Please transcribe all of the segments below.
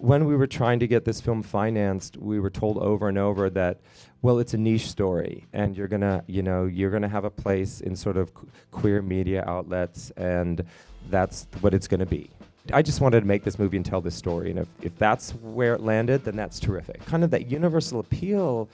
when we were trying to get this film financed, we were told over and over that, well, it's a niche story, and you're gonna have a place in sort of queer media outlets, and that's what it's gonna be. I just wanted to make this movie and tell this story, and if that's where it landed, then that's terrific. Kind of that universal appeal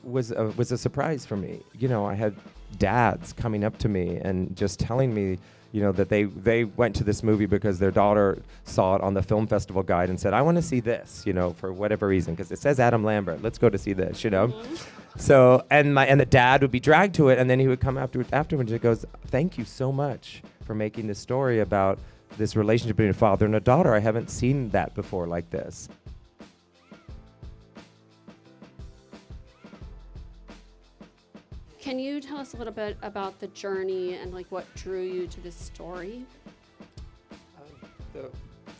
was a surprise for me. You know, I had dads coming up to me and just telling me, you know, that they went to this movie because their daughter saw it on the film festival guide and said, I want to see this, you know, for whatever reason, because it says Adam Lambert, let's go to see this, you know. Mm-hmm. So, and the dad would be dragged to it, and then he would come afterwards and goes, thank you so much for making this story about this relationship between a father and a daughter. I haven't seen that before like this. Can you tell us a little bit about the journey and like what drew you to this story?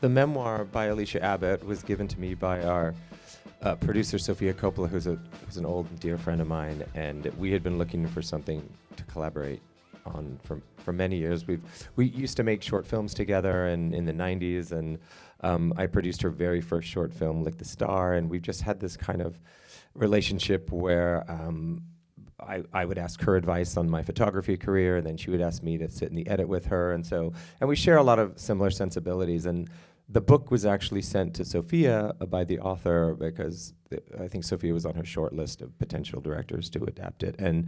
The memoir by Alicia Abbott was given to me by our producer Sofia Coppola, who's an old and dear friend of mine, and we had been looking for something to collaborate on for many years. We used to make short films together in the 90s, and I produced her very first short film, Lick the Star, and we've just had this kind of relationship where I would ask her advice on my photography career, and then she would ask me to sit in the edit with her, and we share a lot of similar sensibilities. And the book was actually sent to Sophia by the author because I think Sophia was on her short list of potential directors to adapt it. And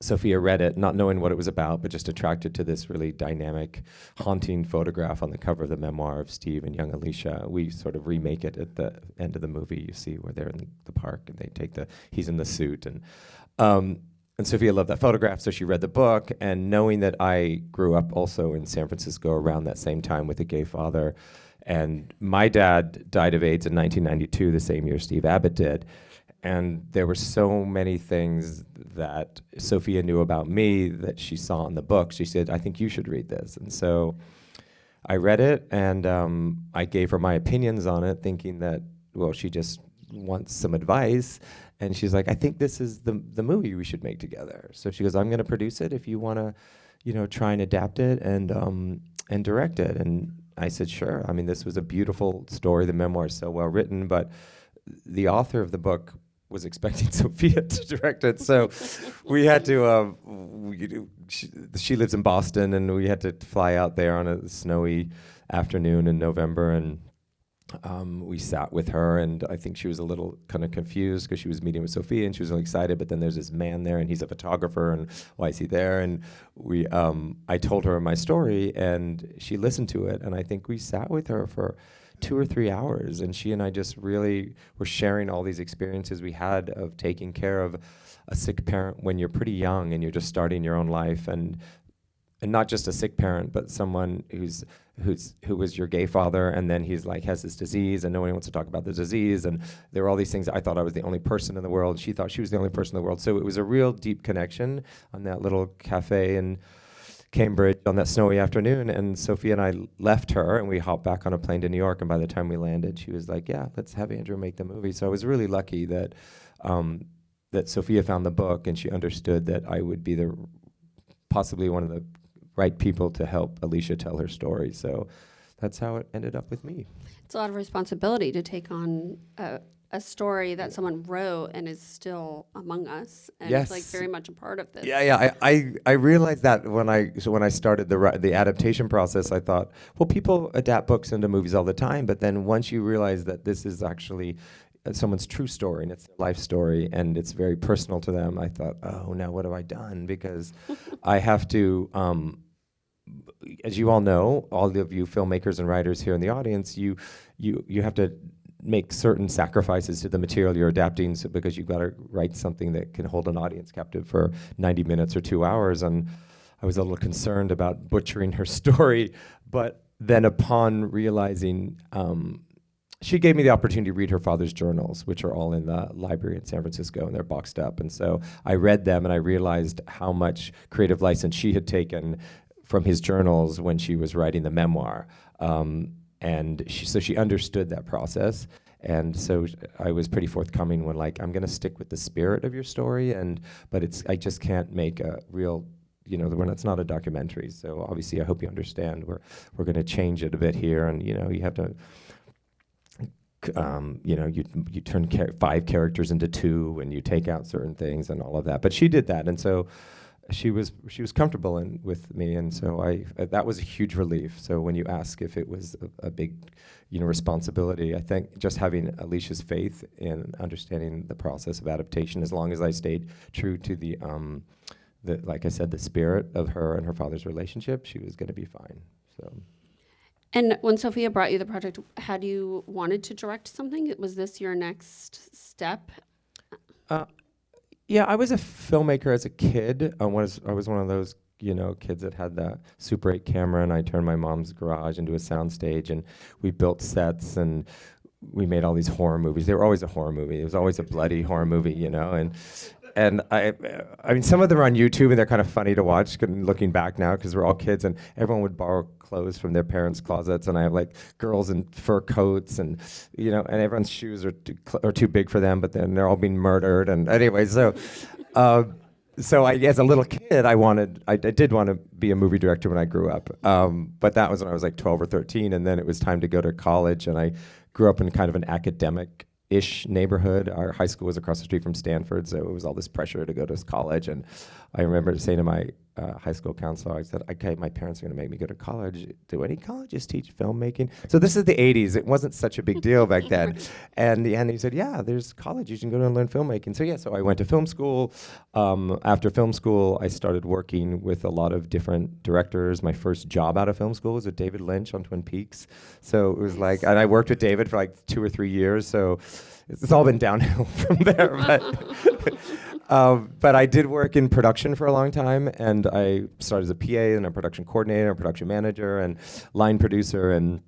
Sophia read it, not knowing what it was about, but just attracted to this really dynamic, haunting photograph on the cover of the memoir of Steve and young Alicia. We sort of remake it at the end of the movie. You see where they're in the park and they take he's in the suit. And Sophia loved that photograph, so she read the book, and knowing that I grew up also in San Francisco around that same time with a gay father, and my dad died of AIDS in 1992, the same year Steve Abbott did. And there were so many things that Sophia knew about me that she saw in the book. She said, I think you should read this. And so I read it, and I gave her my opinions on it, thinking that, well, she just wants some advice. And she's like, I think this is the movie we should make together. So she goes, I'm going to produce it if you want to, you know, try and adapt it and direct it. And I said, sure. I mean, this was a beautiful story. The memoir is so well written, but the author of the book was expecting Sophia to direct it, so we had to. She lives in Boston, and we had to fly out there on a snowy afternoon in November, and we sat with her, and I think she was a little kind of confused because she was meeting with Sophia, and she was really excited. But then there's this man there, and he's a photographer, and why is he there? And I told her my story, and she listened to it, and I think we sat with her for 2 or 3 hours, and she and I just really were sharing all these experiences we had of taking care of a sick parent when you're pretty young and you're just starting your own life, and not just a sick parent, but someone who was your gay father, and then he's like has this disease, and nobody wants to talk about the disease, and there were all these things. I thought I was the only person in the world. She thought she was the only person in the world. So it was a real deep connection on that little cafe in Cambridge on that snowy afternoon, and Sophia and I left her, and we hopped back on a plane to New York, and by the time we landed, she was like, yeah, let's have Andrew make the movie. So I was really lucky that that Sophia found the book, and she understood that I would be possibly one of the right people to help Alicia tell her story. So that's how it ended up with me. It's a lot of responsibility to take on a story that someone wrote and is still among us, and yes. like very much a part of this. Yeah. I realized that when I started the adaptation process, I thought, well, people adapt books into movies all the time, but then once you realize that this is actually someone's true story and it's a life story and it's very personal to them, I thought, oh, now what have I done? Because I have to, as you all know, all of you filmmakers and writers here in the audience, you have to make certain sacrifices to the material you're adapting, because you've got to write something that can hold an audience captive for 90 minutes or 2 hours. And I was a little concerned about butchering her story, but then upon realizing, she gave me the opportunity to read her father's journals, which are all in the library in San Francisco, and they're boxed up. And so I read them, and I realized how much creative license she had taken from his journals when she was writing the memoir. And she understood that process. And so I was pretty forthcoming when, like, I'm gonna stick with the spirit of your story, but I just can't make a real, it's not a documentary. So obviously I hope you understand we're gonna change it a bit here, and you have to you turn 5 characters into 2, and you take out certain things and all of that. But she did that, and so she was comfortable with me, and so that was a huge relief. So when you ask if it was a big, responsibility, I think just having Alicia's faith in understanding the process of adaptation, as long as I stayed true to the like I said, the spirit of her and her father's relationship, she was going to be fine. So. And when Sophia brought you the project, had you wanted to direct something? Was this your next step? Yeah, I was a filmmaker as a kid. I was one of those, kids that had that Super 8 camera, and I turned my mom's garage into a soundstage, and we built sets, and we made all these horror movies. They were always a horror movie. It was always a bloody horror movie, and I mean, some of them are on YouTube, and they're kind of funny to watch looking back now, because we're all kids, and everyone would borrow clothes from their parents' closets, and I have like girls in fur coats, and and everyone's shoes are too big for them, but then they're all being murdered, and anyway, so as a little kid, I did want to be a movie director when I grew up, but that was when I was like 12 or 13, and then it was time to go to college, and I grew up in kind of an academic-ish neighborhood. Our high school was across the street from Stanford, so it was all this pressure to go to college. And I remember saying to my high school counselor, I said, okay, my parents are going to make me go to college. Do any colleges teach filmmaking? So this is the 80s. It wasn't such a big deal back then. And he said, yeah, there's college. You can go and learn filmmaking. So I went to film school. After film school, I started working with a lot of different directors. My first job out of film school was with David Lynch on Twin Peaks. So it was like, and I worked with David for like 2 or 3 years. So it's all been downhill from there. But I did work in production for a long time, and I started as a PA and a production coordinator, a production manager, and line producer, and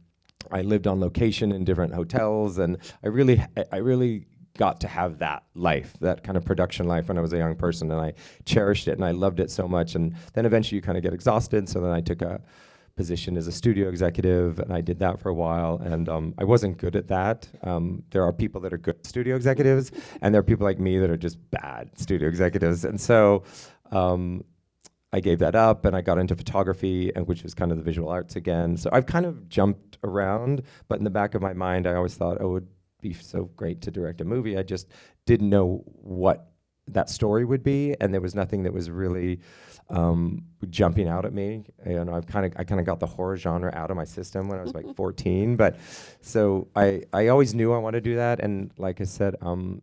I lived on location in different hotels, and I really got to have that life, that kind of production life when I was a young person, and I cherished it, and I loved it so much. And then eventually you kind of get exhausted, so then I took a position as a studio executive, and I did that for a while, and I wasn't good at that. There are people that are good studio executives, and there are people like me that are just bad studio executives, and so I gave that up, and I got into photography, which was kind of the visual arts again. So I've kind of jumped around, but in the back of my mind, I always thought, oh, it would be so great to direct a movie. I just didn't know what that story would be, and there was nothing that was really jumping out at me. I kind of got the horror genre out of my system when I was like 14. But so I always knew I wanted to do that, and like I said,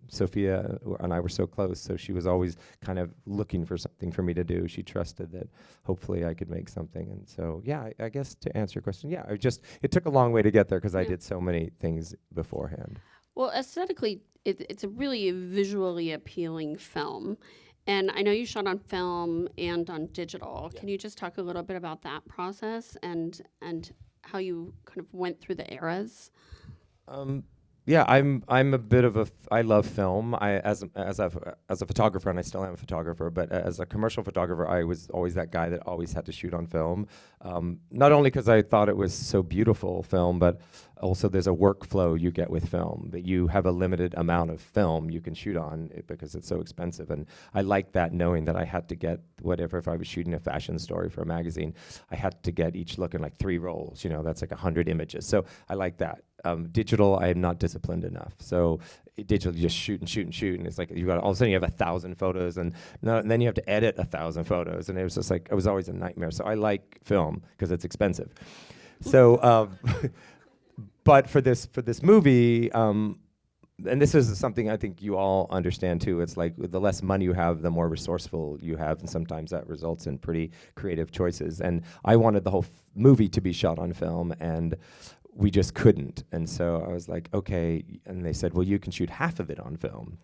Sophia and I were so close, so she was always kind of looking for something for me to do. She trusted that hopefully I could make something, and so yeah, I guess to answer your question, yeah, it took a long way to get there because I did so many things beforehand. Well, aesthetically, it's a really visually appealing film. And I know you shot on film and on digital. Yeah. Can you just talk a little bit about that process and how you kind of went through the eras? Yeah, I'm a bit of I love film. As a photographer, and I still am a photographer, but as a commercial photographer, I was always that guy that always had to shoot on film. Not only because I thought it was so beautiful film, but also there's a workflow you get with film, that you have a limited amount of film you can shoot on because it's so expensive. And I like that, knowing that I had to get whatever, if I was shooting a fashion story for a magazine, I had to get each look in like 3 rolls, that's like 100 images. So I like that. Digital, I am not disciplined enough. So digital, you just shoot and shoot and shoot, and it's like all of a sudden you have 1,000 photos, and then you have to edit 1,000 photos, and it was just like, it was always a nightmare. So I like film because it's expensive. So, but for this movie, and this is something I think you all understand too. It's like the less money you have, the more resourceful you have, and sometimes that results in pretty creative choices. And I wanted the whole movie to be shot on film, and we just couldn't. And so I was like, okay. And they said, well, you can shoot half of it on film.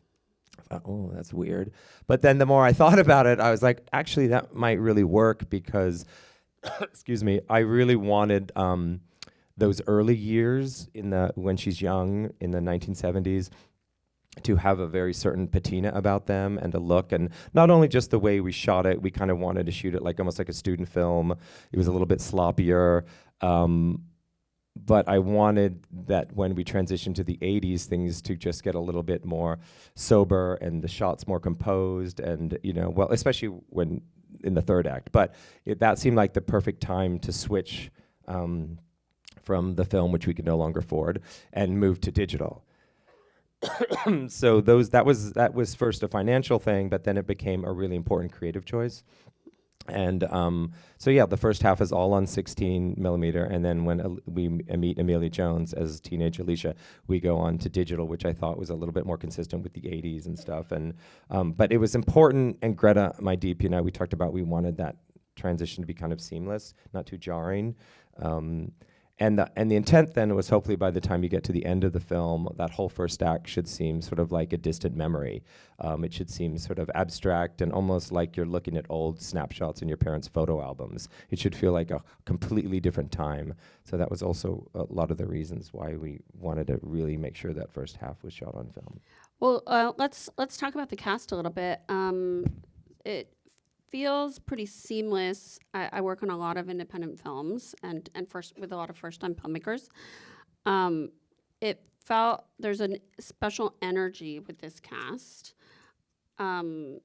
I thought, oh, that's weird. But then the more I thought about it, I was like, actually, that might really work because, excuse me, I really wanted those early years when she's young in the 1970s to have a very certain patina about them and a look, and not only just the way we shot it, we kind of wanted to shoot it like almost like a student film. It was a little bit sloppier. But I wanted that when we transitioned to the 80s, things to just get a little bit more sober and the shots more composed, and well, especially when in the third act. But that seemed like the perfect time to switch from the film, which we could no longer afford, and moved to digital. So that was first a financial thing, but then it became a really important creative choice. And so yeah, the first half is all on 16 millimeter, and then when we meet Amelia Jones as teenage Alicia, we go on to digital, which I thought was a little bit more consistent with the 80s and stuff. And but it was important, and Greta, my DP, and I, we talked about we wanted that transition to be kind of seamless, not too jarring. And the intent then was hopefully by the time you get to the end of the film, that whole first act should seem sort of like a distant memory. It should seem sort of abstract and almost like you're looking at old snapshots in your parents' photo albums. It should feel like a completely different time. So that was also a lot of the reasons why we wanted to really make sure that first half was shot on film. Well, let's talk about the cast a little bit. It feels pretty seamless. I work on a lot of independent films and with a lot of first-time filmmakers. It felt there's a special energy with this cast. How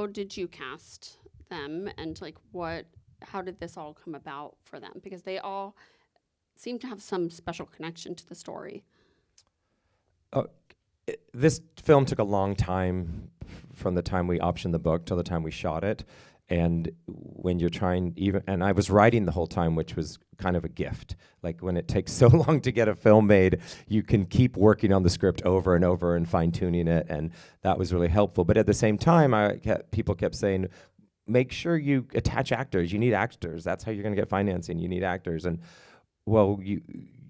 did you cast them, and how did this all come about for them? Because they all seem to have some special connection to the story. This film took a long time from the time we optioned the book till the time we shot it. And when you're trying, and I was writing the whole time, which was kind of a gift. Like when it takes so long to get a film made, you can keep working on the script over and over and fine tuning it. And that was really helpful. But at the same time, people kept saying, make sure you attach actors. You need actors. That's how you're going to get financing. You need actors. And well,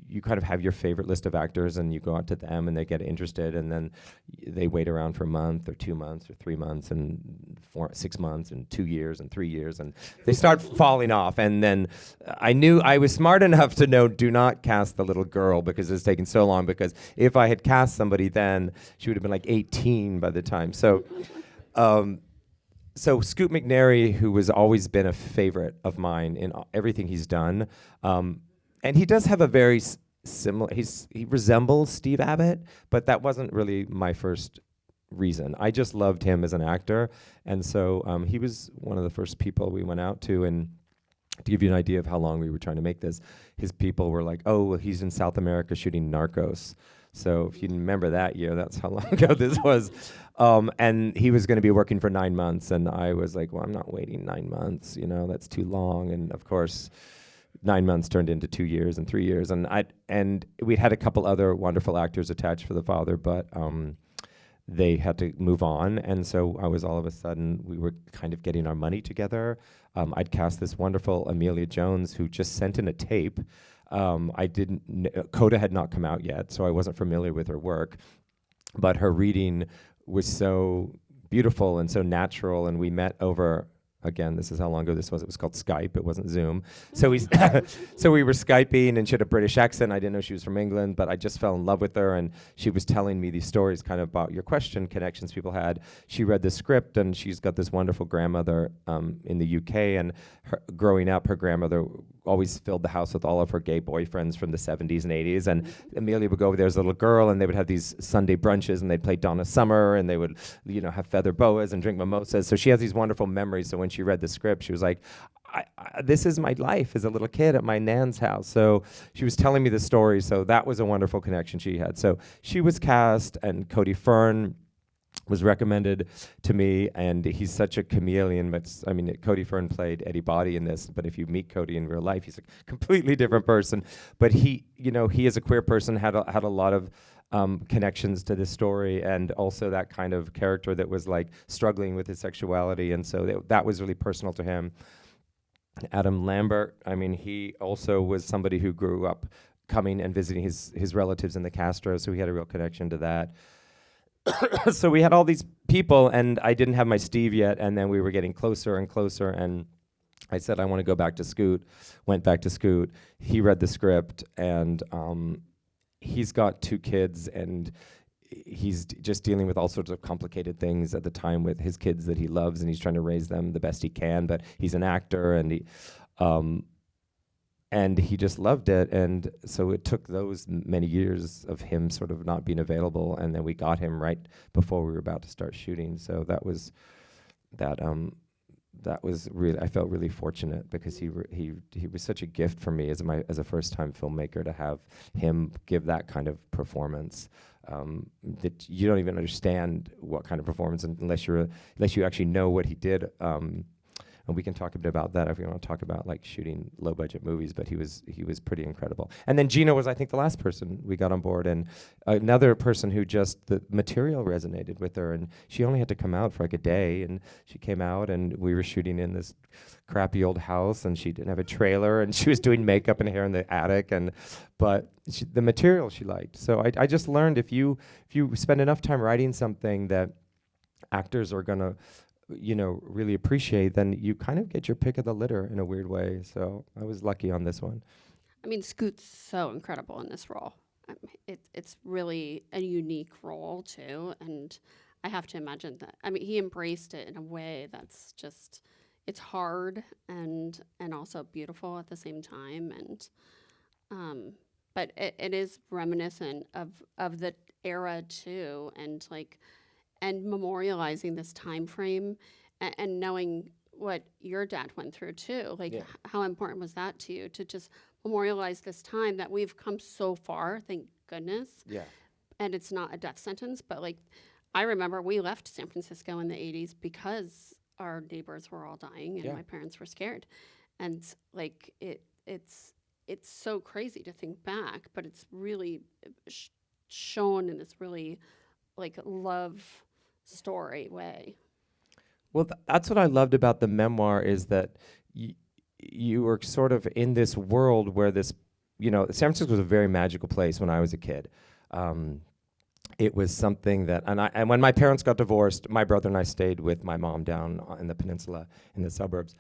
you kind of have your favorite list of actors and you go out to them and they get interested, and then they wait around for a month or 2 months or 3 months and 6 months and 2 years and 3 years, and they start falling off. And then I knew I was smart enough to know, do not cast the little girl because it's taking so long, because if I had cast somebody then, she would have been like 18 by the time. So Scoot McNairy, who has always been a favorite of mine in everything he's done, and he does have a very similar, he resembles Steve Abbott, but that wasn't really my first reason. I just loved him as an actor, and so he was one of the first people we went out to. And to give you an idea of how long we were trying to make this, his people were like, oh, well, he's in South America shooting Narcos. So if you remember that year, that's how long ago this was. And he was going to be working for 9 months, and I was like, well, I'm not waiting 9 months, that's too long. And of course, 9 months turned into 2 years and 3 years, and we had a couple other wonderful actors attached for the father, but they had to move on, and so I was all of a sudden, we were kind of getting our money together. I'd cast this wonderful Amelia Jones who just sent in a tape. Coda had not come out yet, so I wasn't familiar with her work, but her reading was so beautiful and so natural, and we met over. Again, this is how long ago this was. It was called Skype. It wasn't Zoom. So we were Skyping, and she had a British accent. I didn't know she was from England, but I just fell in love with her, and she was telling me these stories kind of about your question, connections people had. She read the script, and she's got this wonderful grandmother in the UK, and growing up, her grandmother always filled the house with all of her gay boyfriends from the 70s and 80s, and Amelia would go over there as a little girl, and they would have these Sunday brunches, and they'd play Donna Summer, and they would have feather boas and drink mimosas. So she has these wonderful memories. So when she read the script, she was like, this is my life as a little kid at my nan's house. So she was telling me the story, so that was a wonderful connection she had. So she was cast, and Cody Fern was recommended to me, and he's such a chameleon. But Cody Fern played Eddie Body in this, but if you meet Cody in real life, he's a completely different person. But he as a queer person had a lot of connections to this story, and also that kind of character that was like struggling with his sexuality, and so that was really personal to him. Adam Lambert, he also was somebody who grew up coming and visiting his relatives in the Castro, so he had a real connection to that. So we had all these people, and I didn't have my Steve yet, and then we were getting closer and closer, and I said, I want to go back to Scoot. Went back to Scoot. He read the script, and he's got 2 kids, and he's just dealing with all sorts of complicated things at the time with his kids that he loves, and he's trying to raise them the best he can, but he's an actor, and he just loved it. And so it took those many years of him sort of not being available, and then we got him right before we were about to start shooting. So that was that was really, I felt really fortunate because he was such a gift for me as a first-time filmmaker to have him give that kind of performance. That you don't even understand what kind of performance unless you actually know what he did. And we can talk a bit about that if we want to talk about like shooting low budget movies, but he was pretty incredible. And then Gina was, I think, the last person we got on board, and another person who just, the material resonated with her, and she only had to come out for like a day, and she came out and we were shooting in this crappy old house, and she didn't have a trailer, and she was doing makeup and hair in the attic, but the material she liked. So I just learned if you spend enough time writing something that actors are gonna really appreciate, then you kind of get your pick of the litter in a weird way. So I was lucky on this one. I mean, Scoot's so incredible in this role. It's really a unique role too, and I have to imagine that. I mean, he embraced it in a way that's just, it's hard and also beautiful at the same time, and but it is reminiscent of the era too, and memorializing this time frame and knowing what your dad went through too. Like, how important was that to you to just memorialize this time that we've come so far, thank goodness. Yeah. And it's not a death sentence, but like, I remember we left San Francisco in the 80s because our neighbors were all dying and my parents were scared. And like, it's so crazy to think back, but it's really shown in this really like love story way. Well, that's what I loved about the memoir, is that you were sort of in this world where this, San Francisco was a very magical place when I was a kid. It was something that, and when my parents got divorced, my brother and I stayed with my mom down in the peninsula in the suburbs.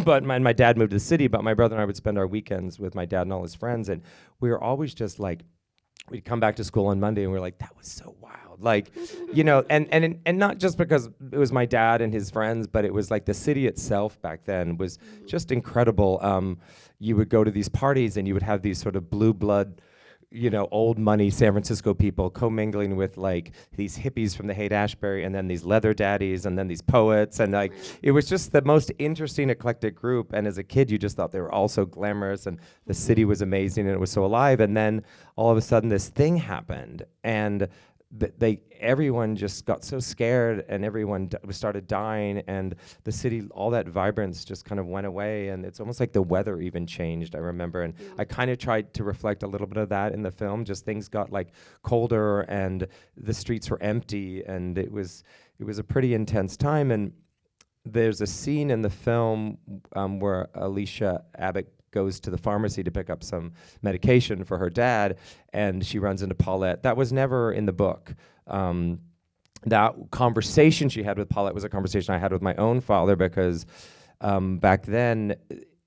But my dad moved to the city, but my brother and I would spend our weekends with my dad and all his friends, and we were always just like, we'd come back to school on Monday and we were like, that was so wild. Like, and not just because it was my dad and his friends, but it was like the city itself back then was just incredible. You would go to these parties and you would have these sort of blue blood, old money San Francisco people commingling with like these hippies from the Haight-Ashbury, and then these leather daddies, and then these poets, and like it was just the most interesting eclectic group. And as a kid, you just thought they were all so glamorous, and the city was amazing, and it was so alive. And then all of a sudden, this thing happened, and everyone just got so scared, and everyone started dying, and the city, all that vibrance just kind of went away, and it's almost like the weather even changed, I remember. And I kind of tried to reflect a little bit of that in the film. Just things got like colder, and the streets were empty, and it was a pretty intense time. And there's a scene in the film where Alicia Abbott goes to the pharmacy to pick up some medication for her dad, and she runs into Paulette. That was never in the book. That conversation she had with Paulette was a conversation I had with my own father, because back then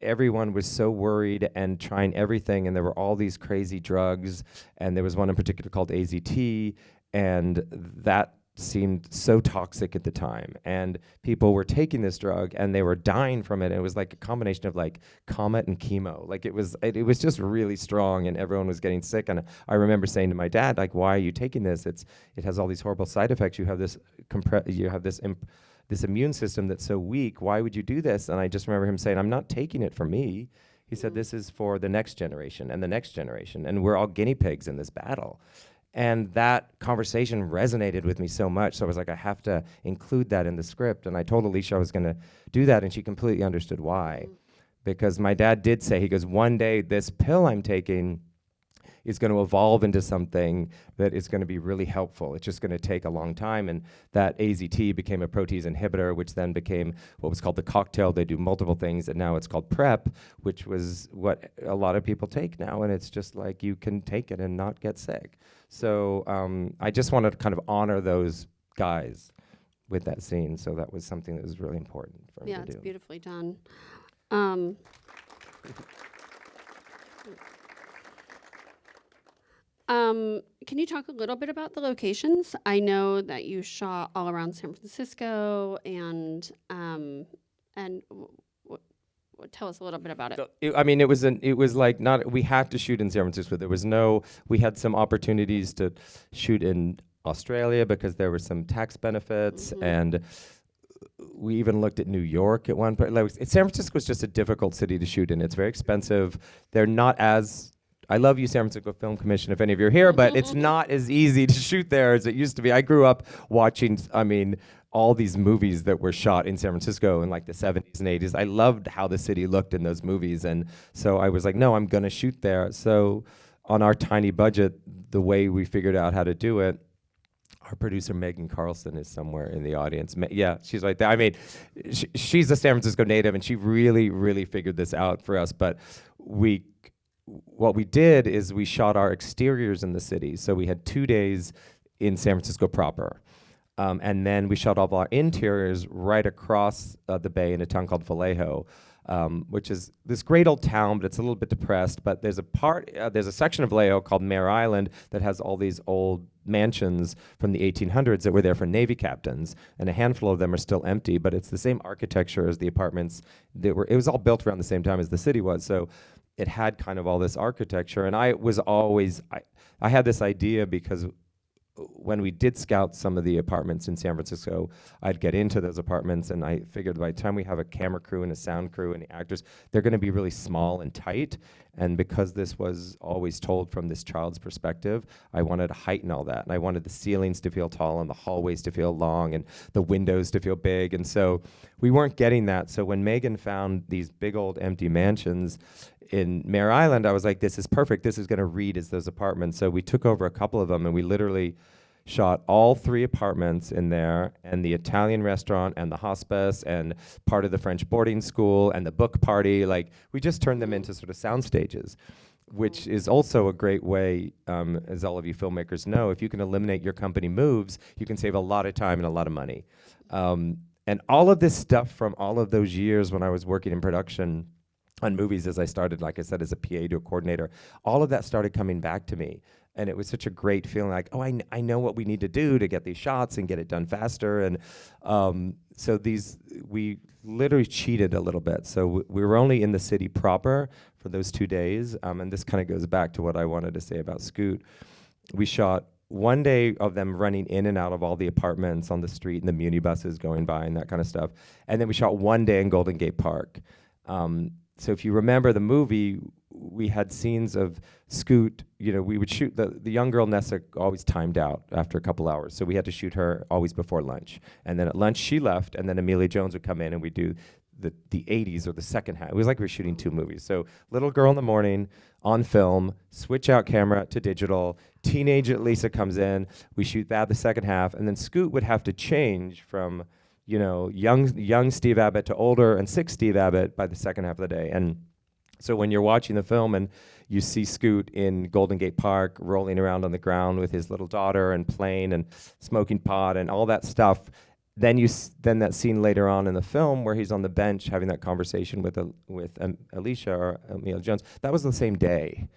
everyone was so worried and trying everything, and there were all these crazy drugs, and there was one in particular called AZT, and that seemed so toxic at the time, and people were taking this drug and they were dying from it, and it was like a combination of like Comet and chemo. Like it was just really strong, and everyone was getting sick. And I remember saying to my dad, like, why are you taking this? It has all these horrible side effects. You have this this immune system that's so weak. Why would you do this? And I just remember him saying, I'm not taking it for me. He said, this is for the next generation and the next generation, and we're all guinea pigs in this battle. And that conversation resonated with me so much. So I was like, I have to include that in the script. And I told Alicia I was going to do that, and she completely understood why. Because my dad did say, he goes, one day this pill I'm taking is going to evolve into something that is going to be really helpful. It's just going to take a long time. And that AZT became a protease inhibitor, which then became what was called the cocktail. They do multiple things, and now it's called PrEP, which was what a lot of people take now. And it's just like, you can take it and not get sick. So I just wanted to kind of honor those guys with that scene. So that was something that was really important for me to do. Yeah, it's beautifully done. Can you talk a little bit about the locations? I know that you shot all around San Francisco, and tell us a little bit about it. So it was like we had to shoot in San Francisco. We had some opportunities to shoot in Australia because there were some tax benefits, and we even looked at New York at one point. Like, San Francisco is just a difficult city to shoot in. It's very expensive. They're not as, I love you, San Francisco Film Commission, if any of you are here, but it's not as easy to shoot there as it used to be. I grew up watching, all these movies that were shot in San Francisco in like the 70s and 80s. I loved how the city looked in those movies. And so I was like, no, I'm going to shoot there. So on our tiny budget, the way we figured out how to do it, our producer Megan Carlson is somewhere in the audience. Yeah, she's right there. I mean, she's a San Francisco native, and she really, really figured this out for us. But what we did is we shot our exteriors in the city. So we had 2 days in San Francisco proper. And then we shot all of our interiors right across the bay in a town called Vallejo, which is this great old town, but it's a little bit depressed. But there's a section of Vallejo called Mare Island that has all these old mansions from the 1800s that were there for Navy captains, and a handful of them are still empty. But it's the same architecture as the apartments that were. It was all built around the same time as the city was, so it had kind of all this architecture. And I had this idea because when we did scout some of the apartments in San Francisco, I'd get into those apartments, and I figured by the time we have a camera crew and a sound crew and the actors, they're going to be really small and tight. And because this was always told from this child's perspective, I wanted to heighten all that. And I wanted the ceilings to feel tall and the hallways to feel long and the windows to feel big. And so we weren't getting that. So when Megan found these big old empty mansions in Mare Island, I was like, this is perfect. This is going to read as those apartments. So we took over a couple of them, and we literally shot all 3 apartments in there, and the Italian restaurant and the hospice and part of the French boarding school and the book party. Like, we just turned them into sort of sound stages, which is also a great way, as all of you filmmakers know, if you can eliminate your company moves, you can save a lot of time and a lot of money. And all of this stuff from all of those years when I was working in production on movies, as I started, like I said, as a PA to a coordinator, all of that started coming back to me. And it was such a great feeling, like, oh, I know what we need to do to get these shots and get it done faster. And so we literally cheated a little bit. So we were only in the city proper for those 2 days. And this kind of goes back to what I wanted to say about Scoot. We shot one day of them running in and out of all the apartments on the street and the muni buses going by and that kind of stuff. And then we shot one day in Golden Gate Park. So if you remember the movie, we had scenes of Scoot. We would shoot the young girl Nessa always timed out after a couple hours, so we had to shoot her always before lunch. And then at lunch she left, and then Amelia Jones would come in, and we'd do the 80s or the second half. It was like we were shooting 2 movies. So little girl in the morning on film, switch out camera to digital. Teenage Lisa comes in, we shoot that the second half, and then Scoot would have to change from young Steve Abbott to older and sick Steve Abbott by the second half of the day. And so when you're watching the film and you see Scoot in Golden Gate Park rolling around on the ground with his little daughter and playing and smoking pot and all that stuff, then that scene later on in the film where he's on the bench having that conversation with Alicia or Amelia Jones, that was the same day.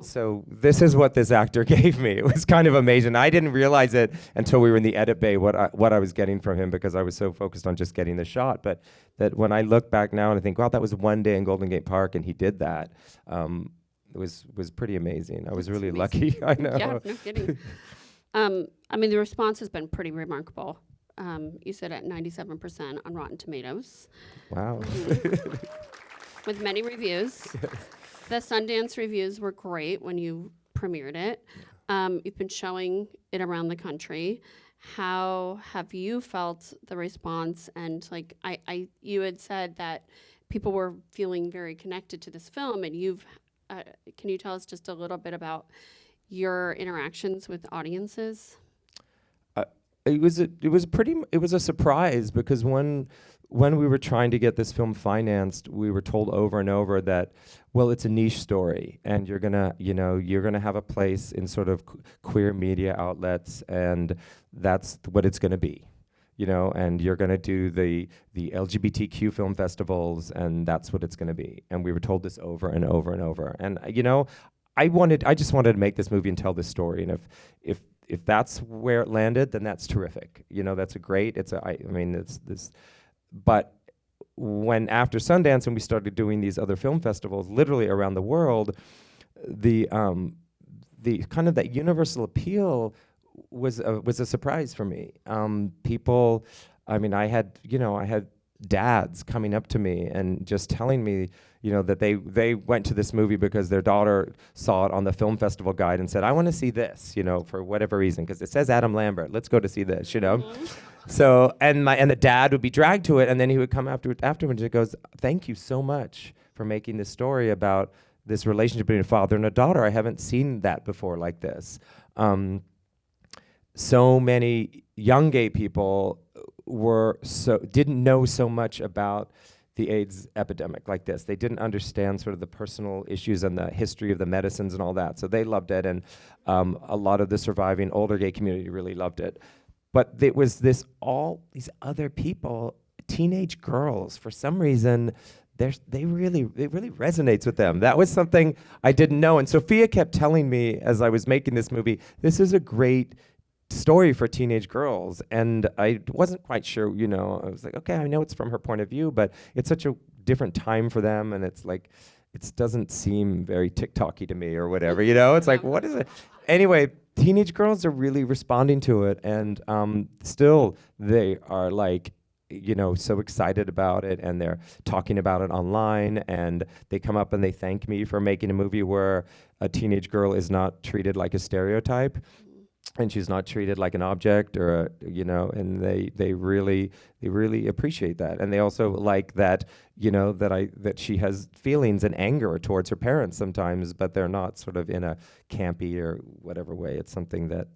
So this is what this actor gave me. It was kind of amazing. I didn't realize it until we were in the edit bay what I was getting from him, because I was so focused on just getting the shot. But that when I look back now and I think, wow, that was one day in Golden Gate Park and he did that. It was pretty amazing. I was really lucky. I know. Yeah, no kidding. The response has been pretty remarkable. You said at 97% on Rotten Tomatoes. Wow. With many reviews. Yes. The Sundance reviews were great when you premiered it. You've been showing it around the country. How have you felt the response? And like you had said that people were feeling very connected to this film, and can you tell us just a little bit about your interactions with audiences? It was a surprise, because when we were trying to get this film financed, we were told over and over that, well, it's a niche story, and you're gonna have a place in sort of queer media outlets, and that's what it's gonna be, and you're gonna do the LGBTQ film festivals, and that's what it's gonna be. And we were told this over and over and over. And I just wanted to make this movie and tell this story. And if that's where it landed, then that's terrific. That's a great. But when after Sundance and we started doing these other film festivals, literally around the world, the kind of that universal appeal was a surprise for me. People I mean, I had dads coming up to me and just telling me, that they went to this movie because their daughter saw it on the film festival guide and said, I want to see this, for whatever reason, because it says Adam Lambert. Let's go to see this, So, and the dad would be dragged to it, and then he would come afterwards and goes, thank you so much for making this story about this relationship between a father and a daughter. I haven't seen that before like this. So many young gay people didn't know so much about the AIDS epidemic like this. They didn't understand sort of the personal issues and the history of the medicines and all that. So they loved it, and a lot of the surviving older gay community really loved it. But it was all these other people, teenage girls, for some reason, it really resonates with them. That was something I didn't know. And Sophia kept telling me as I was making this movie, this is a great story for teenage girls. And I wasn't quite sure, I was like, okay, I know it's from her point of view, but it's such a different time for them. And it's like, it doesn't seem very TikTok-y to me or whatever, It's like, what is it? Anyway, teenage girls are really responding to it. And still, they are like, so excited about it, and they're talking about it online, and they come up and they thank me for making a movie where a teenage girl is not treated like a stereotype, and she's not treated like an object or and they really appreciate that. And they also like that, that she has feelings and anger towards her parents sometimes, but they're not sort of in a campy or whatever way. It's something that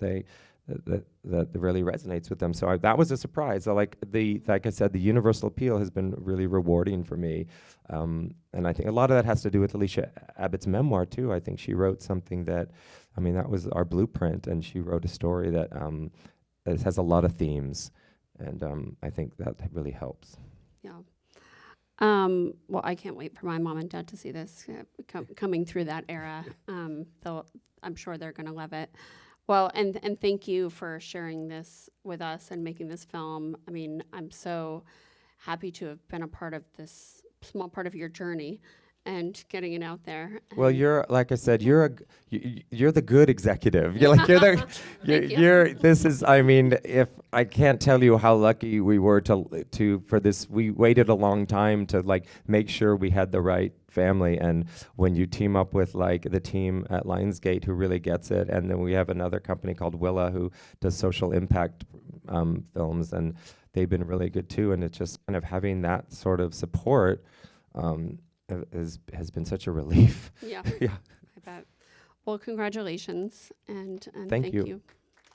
that really resonates with them. So that was a surprise. Like I said, the universal appeal has been really rewarding for me. And I think a lot of that has to do with Alicia Abbott's memoir too. I think she wrote something that was our blueprint, and she wrote a story that has a lot of themes. And I think that really helps. Yeah. Well, I can't wait for my mom and dad to see this coming through that era. I'm sure they're going to love it. Well, and thank you for sharing this with us and making this film. I mean, I'm so happy to have been a part of this small part of your journey and getting it out there. Well, you're, like I said, you're the good executive. If I can't tell you how lucky we were for this. We waited a long time to make sure we had the right family, and when you team up with the team at Lionsgate who really gets it, and then we have another company called Willa who does social impact films, and they've been really good too. And it's just kind of having that sort of support has been such a relief. Yeah. Yeah. I bet. Well, congratulations, and thank you.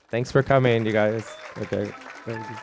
Thanks for coming, you guys. Okay. Thank you.